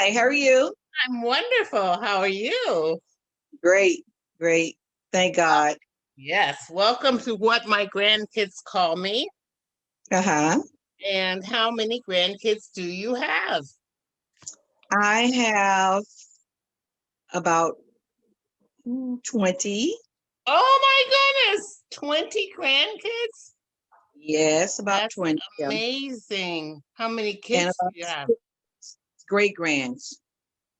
Hi, how are you? I'm wonderful. How are you? Great, great. Thank Well, God. yes, welcome to What My Grandkids Call Me. Uh-huh. And how many grandkids do you have? I have about 20. Oh my goodness, 20 grandkids? Yes, about That's 20 of them. amazing. How many And kids do about you have? six great grands.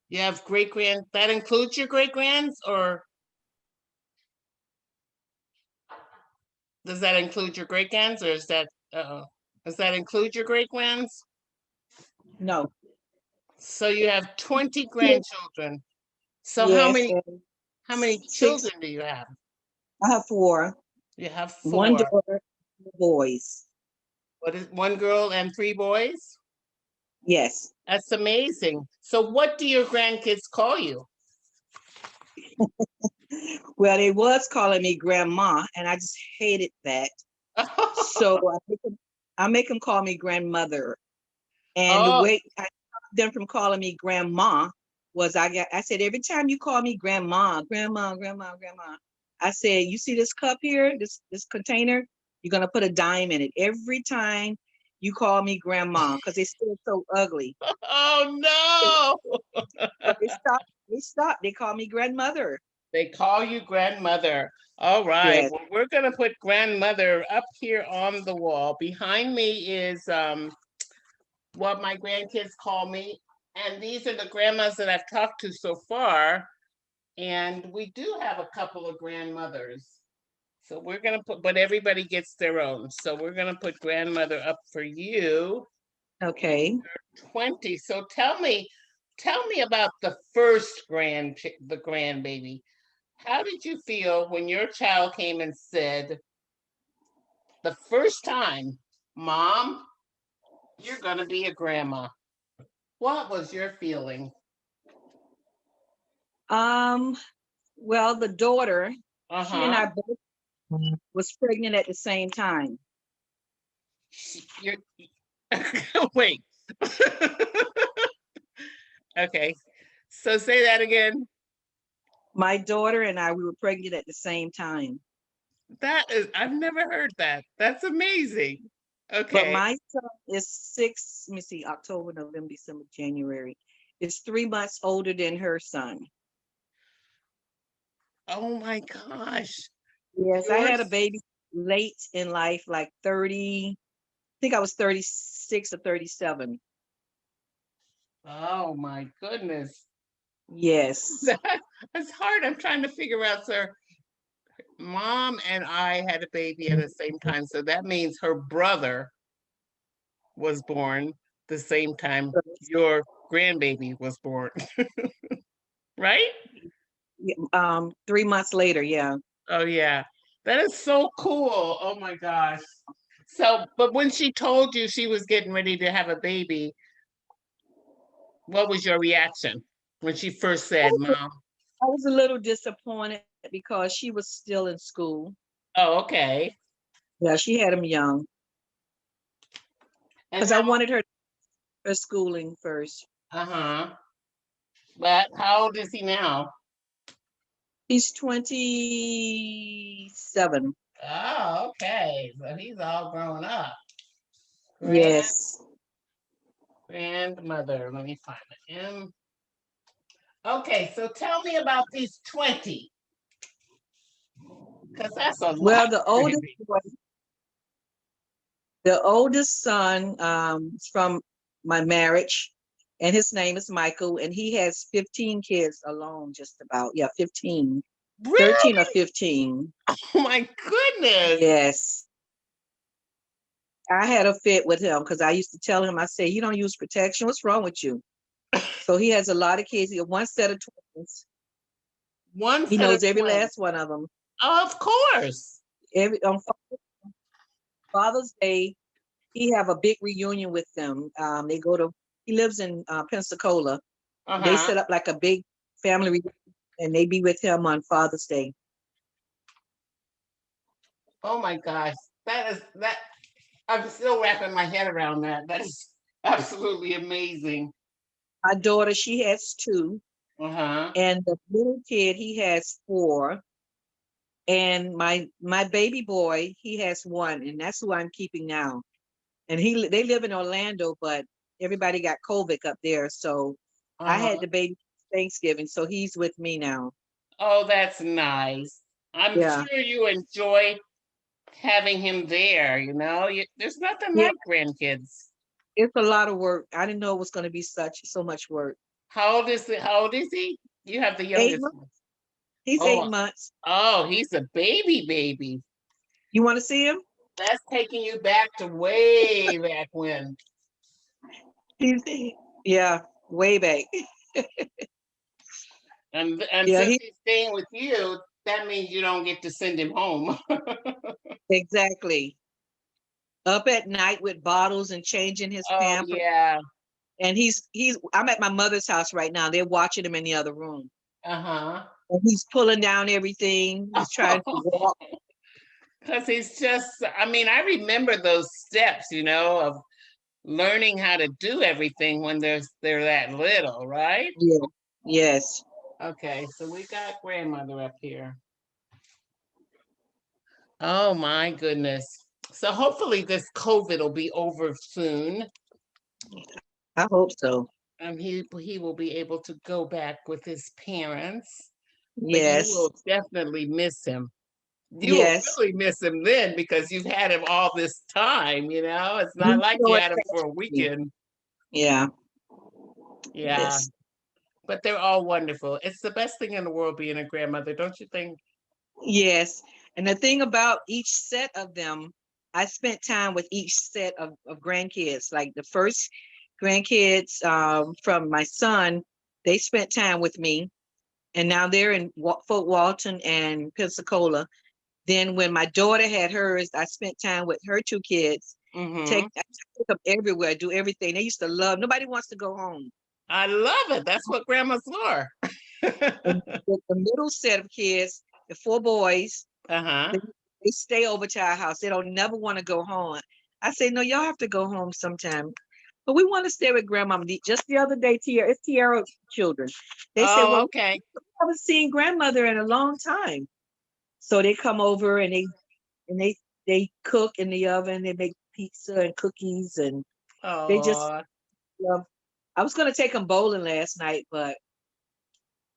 You have great grand, that includes your great grands, or does that include your great grands, or does that include your great grands? No. So you have 20 Kids. grandchildren. So how Yes, many and how many six. children do you have? I have four. You have One four. daughter, two boys. What is one girl and three boys? Yes. That's amazing. So what do your grandkids call you? Well, they was calling me grandma, and I just hated that. So I make them call me grandmother. And the Oh, way I stopped them from calling me grandma was I said, every time you call me grandma, I said, you see this cup here, this container, you're gonna put a dime in it every time you call me grandma, because they still so ugly. So, oh so no. they call me grandmother. They call you grandmother. All right. Yes. Well, we're going to put grandmother up here on the wall. Behind me is what my grandkids call me. And these are the grandmas that I've talked to so far. And we do have a couple of grandmothers. So we're going to put, but everybody gets their own. So we're going to put grandmother up for you. Okay. 20. So tell me about the first the grandbaby. How did you feel when your child came and said the first time, Mom, you're going to be a grandma? What was your feeling? Um, well, the daughter, she and Uh-huh. I both was pregnant at the same time. You're wait. Okay. So say that again. My daughter and I, we were pregnant at the same time. That is, I've never heard that. That's amazing. But Okay. my son is six, let me see, October, November, December, January. Is 3 months older than her son. Oh my gosh. Yes, I had a Yours. baby late in life, like 30, I think I was 36 or 37. Oh my goodness. Yes. That's hard. I'm trying to figure out, sir. Mom and I had a baby at the same time. So that means her brother was born the same time your grandbaby was born, right? 3 months later, yeah. Oh, yeah. That is so cool. Oh my gosh. So, but when she told you she was getting ready to have a baby, what was your reaction when she first said, Mom? I was a little disappointed because she was still in school. Oh, okay. Yeah, she had him young And because I how, wanted her schooling first. uh-huh. But how old is he now? He's 27. Oh, okay. So he's all grown up. Yes. Grandmother. Let me find it. Okay, so tell me about these 20, because that's a lot. Well, the oldest son is from my marriage, and his name is Michael, and he has 15 kids alone, just about. Yeah, 15. 13 or Really? 15. Oh my goodness. Yes. I had a fit with him because I used to tell him, I say, you don't use protection. What's wrong with you? So he has a lot of kids. He has one set of twins. One He set of knows every twins. last one of them. Of course. Every on Father's Day, he have a big reunion with them. They go to. He lives in Pensacola. They Uh-huh. set up like a big family reunion, and they be with him on Father's Day. Oh my gosh. That I'm still wrapping my head around that. That is absolutely amazing. My daughter, she has 2, Uh-huh. and the little kid, he has 4, and my baby boy, he has 1, and that's who I'm keeping now. And they live in Orlando, but everybody got COVID up there, so I had Uh-huh. the baby Thanksgiving, so he's with me now. Oh, that's nice. I'm Yeah, sure you enjoy having him there, you know? There's nothing yeah, like grandkids. it's a lot of work. I didn't know it was going to be so much work. How old is he? You have the Eight youngest one. months. He's Oh, 8 months. oh, he's a baby. You want to see him? That's taking you back to way back when. He's yeah, way back. And Yeah, since he he's staying with you, that means you don't get to send him home. exactly up at night with bottles and changing his Oh pamper. yeah. And he's I'm at my mother's house right now. They're watching him in the other room. Uh-huh. And he's pulling down everything. He's trying to walk. Because he's just, I mean, I remember those steps, you know, of learning how to do everything when they're that little, right? Yeah. Yes. Okay, so we got grandmother up here. Oh my goodness. So hopefully this COVID will be over soon. I hope so. And he will be able to go back with his parents. But you Yes. will definitely miss him. You will Yes. really miss him then because you've had him all this time, you know? It's not He's like so you had him attached for a to me. weekend. Yeah. Yeah, Yes. but they're all wonderful. It's the best thing in the world being a grandmother, don't you think? Yes. And the thing about each set of them, I spent time with each set of grandkids. Like the first grandkids from my son, they spent time with me. And now they're in Fort Walton and Pensacola. Then when my daughter had hers, I spent time with her 2 kids. Mm-hmm. I take them everywhere, do everything. They used to love. Nobody wants to go home. I love it. That's what grandmas are. And the middle set of kids, the 4 boys, Uh-huh. they, they stay over to our house. They don't never want to go home. I say, no, y'all have to go home sometime. But we want to stay with grandmama. Just the other day, it's Tierra children. They said, well, Oh, we okay. haven't seen grandmother in a long time. So they come over and they cook in the oven. They make pizza and cookies, and they just Oh, love. I was gonna take them bowling last night, but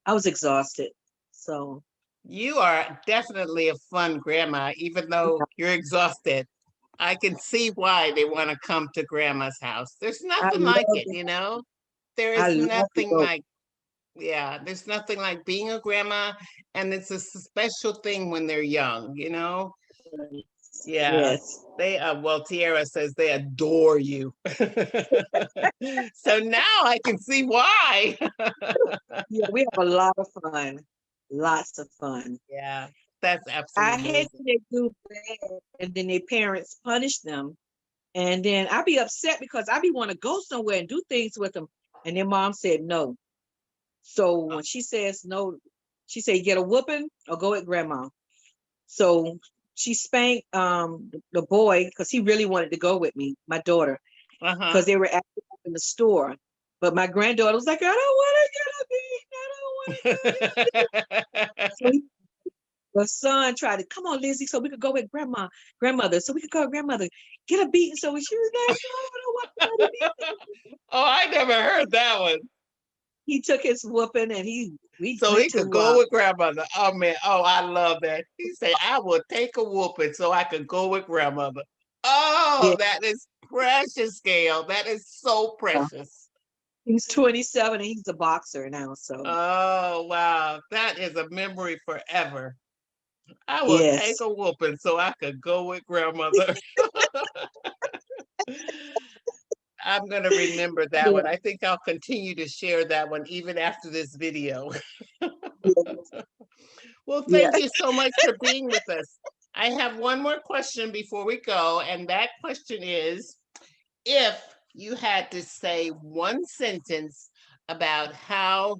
I was exhausted. So you are definitely a fun grandma, even though yeah, you're exhausted. I can see why they want to come to grandma's house. There's I nothing like love it, it. you know? There I is love to nothing go. like, yeah, there's nothing like being a grandma, and it's a special thing when they're young, you know? Yeah, Yes. they well, Tierra says they adore you. So now I can see why. Yeah, we have a lot of fun. Lots of fun. Yeah, that's I absolutely hate amazing. when they do bad and then their parents punish them. And then I be upset because I be want to go somewhere and do things with them. And their mom said no. So when she says no, she said get a whooping or go with grandma. So she spanked the boy because he really wanted to go with me, my daughter, because Uh-huh. they were acting up in the store. But my granddaughter was like, I don't want to get a beat. I don't want to go. So the son tried to come on, Lizzie, so we could go with grandmother, so we could go grandmother, get a beating. So she was like, no, I don't want nobody beat. Oh, I never heard that one. He took his whooping and we So went he could to go with grandmother. Oh man, oh I love that. He said, I will take a whooping so I could go with grandmother. yeah, Oh, that is precious, Gail. That is so precious. he's 27 and he's a boxer now. So Oh wow, that is a memory forever. I will take yes. a whooping so I could go with grandmother. I'm going to remember that Yeah, one. I think I'll continue to share that one even after this video. Well, yeah. thank you so much for being with us. I have one more question before we go, and that question is if you had to say one sentence about how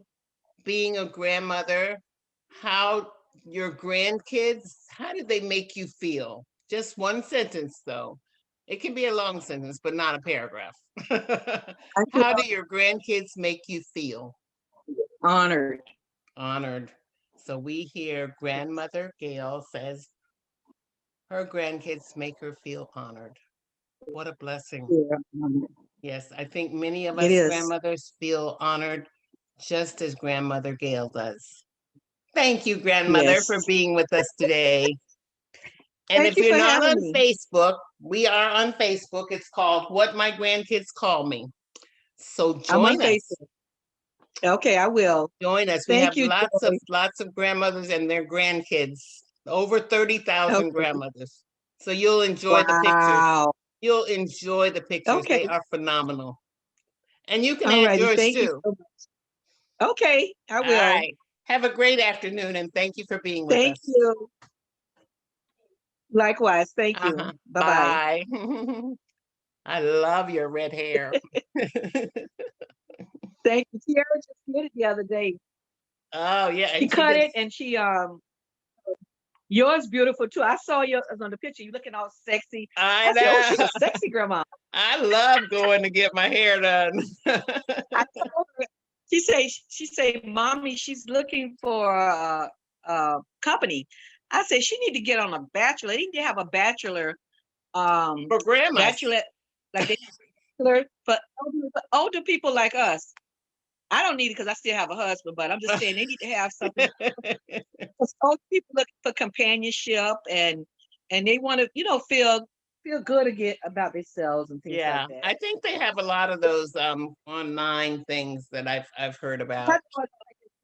being a grandmother, how your grandkids, how did they make you feel? Just one sentence, though. It can be a long sentence, but not a paragraph. I feel How do your grandkids make you feel? honored. Honored. So we hear grandmother Gail says her grandkids make her feel honored. What a blessing. Yeah, Yes, I think many of it us is. grandmothers feel honored just as grandmother Gail does. Thank you, grandmother, Yes. for being with us today. And Thank if you you're for not having on me. Facebook, we are on Facebook. It's called What My Grandkids Call Me. So I'm on join us. Facebook. Okay, I will. Join us. We Thank have you, Joy. lots of grandmothers and their grandkids. Over 30,000 Okay. grandmothers. So you'll enjoy the pictures. Wow. You'll enjoy the pictures. Okay. They are phenomenal. And you can All add righty. yours Thank you too. so much. Okay, I All will. right. Have a great afternoon and thank you for being with Thank us. you. Likewise. Thank Uh-huh. you. Bye-bye. Bye. I love your red hair. Thank you. Tiara just did it the other day. Oh yeah, She and she cut did. it and she yours beautiful too. I saw yours on the picture. You looking all sexy. I I said, "Oh, she's know. a sexy grandma." I love going to get my hair done. I told her. She say, "Mommy, she's looking for company." I said, "She need to get on a bachelor. They need to have a bachelor, For grandmas. bachelor, like they bachelor for older people like us." I don't need it because I still have a husband, but I'm just saying they need to have something. Older people looking for companionship and they want to, feel good again about themselves and things like Yeah, that. I think they have a lot of those online things that I've heard about. The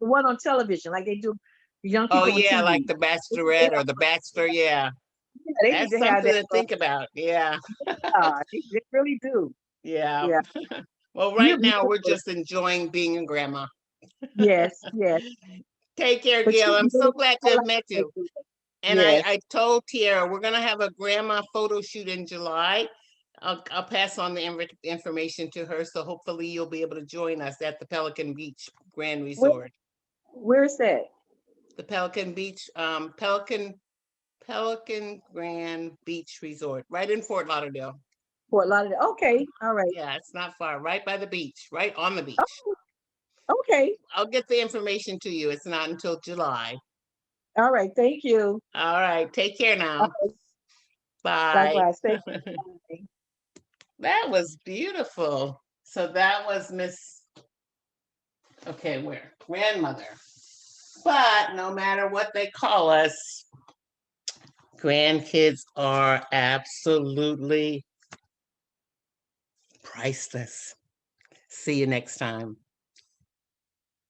one on television, like they do young Oh people on yeah, like TV. the They Bachelorette or the Bachelor. Yeah, need that's to have something that. to think about. Yeah, They really do. yeah. Yeah. Well, You're right now we're beautiful. just enjoying being a grandma. Yes, yes. Take care, But Gail. you're I'm so beautiful. glad I to have like met the way you. you look. And Yes. I told Tiara we're gonna have a grandma photo shoot in July. I'll pass on the information to her, so hopefully you'll be able to join us at the Pelican Beach Grand Where, Resort. where's that? The Pelican Beach, Pelican Grand Beach Resort, right in Fort Lauderdale. Fort Lauderdale. Okay. All right. Yeah, it's not far, right by the beach, right on the beach. Oh, okay. I'll get the information to you. It's not until July. All right. Thank you. All right, take care All now. right. Bye. Likewise. Thank you. That was beautiful. So that was where? Grandmother. But no matter what they call us, grandkids are absolutely priceless. See you next time.